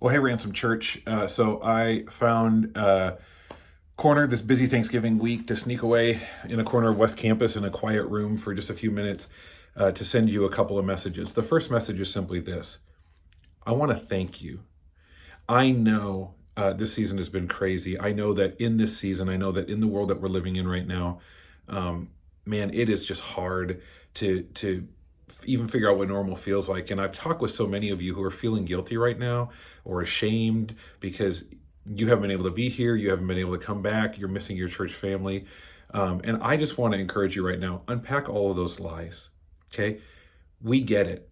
Well, hey, Ransom Church. So I found a corner this busy Thanksgiving week to sneak away in a corner of West Campus in a quiet room for just a few minutes to send you a couple of messages. The first message is simply this: I want to thank you. I know this season has been crazy. I know that in this season, I know that in the world that we're living in right now, um, man, it is just hard to even figure out what normal feels like. And I've talked with so many of you who are feeling guilty right now or ashamed because you haven't been able to be here, you haven't been able to come back, you're missing your church family. And I just want to encourage you right now, unpack all of those lies. Okay, we get it.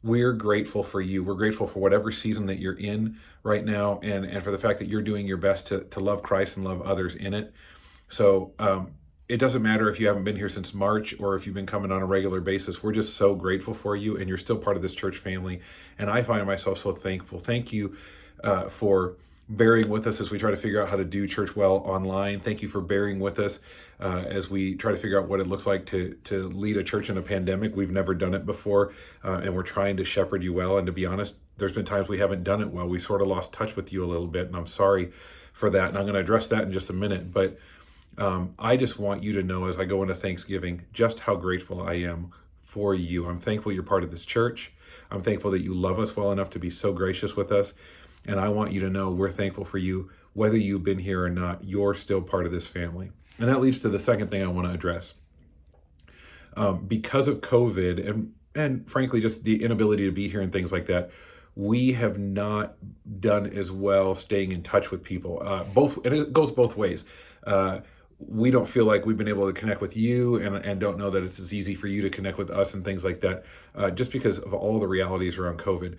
We're grateful for you. We're grateful for whatever season that you're in right now, and for the fact that you're doing your best to love Christ and love others in it. So it doesn't matter if you haven't been here since March or if you've been coming on a regular basis. We're just so grateful for you, and you're still part of this church family. And I find myself so thankful. Thank you for bearing with us as we try to figure out how to do church well online. Thank you for bearing with us as we try to figure out what it looks like to lead a church in a pandemic. We've never done it before, and we're trying to shepherd you well. And to be honest, there's been times we haven't done it well. We sort of lost touch with you a little bit, and I'm sorry for that. And I'm going to address that in just a minute. But I just want you to know as I go into Thanksgiving just how grateful I am for you. I'm thankful you're part of this church. I'm thankful that you love us well enough to be so gracious with us. And I want you to know we're thankful for you. Whether you've been here or not, you're still part of this family. And that leads to the second thing I want to address. Because of COVID and frankly, just the inability to be here and things like that, we have not done as well staying in touch with people. And it goes both ways. We don't feel like we've been able to connect with you and don't know that it's as easy for you to connect with us and things like that, just because of all the realities around COVID.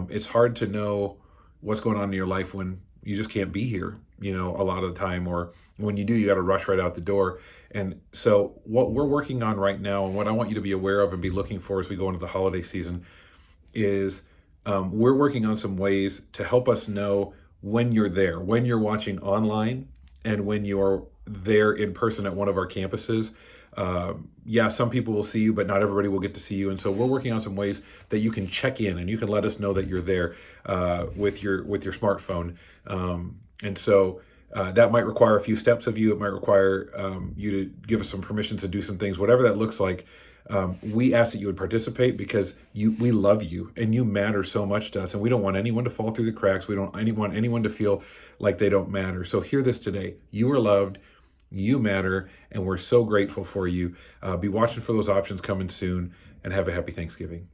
It's hard to know what's going on in your life when you just can't be here, a lot of the time, or when you do, you got to rush right out the door. And so what we're working on right now, and what I want you to be aware of and be looking for as we go into the holiday season, is we're working on some ways to help us know when you're there, when you're watching online, and when you're there in person at one of our campuses. Yeah, some people will see you, but not everybody will get to see you. And so we're working on some ways that you can check in and you can let us know that you're there with your smartphone. And so that might require a few steps of you. It might require you to give us some permissions to do some things, whatever that looks like. We ask that you would participate because we love you and you matter so much to us, and we don't want anyone to fall through the cracks. We don't want anyone to feel like they don't matter. So hear this today: you are loved, you matter, and we're so grateful for you. Be watching for those options coming soon, and have a happy Thanksgiving.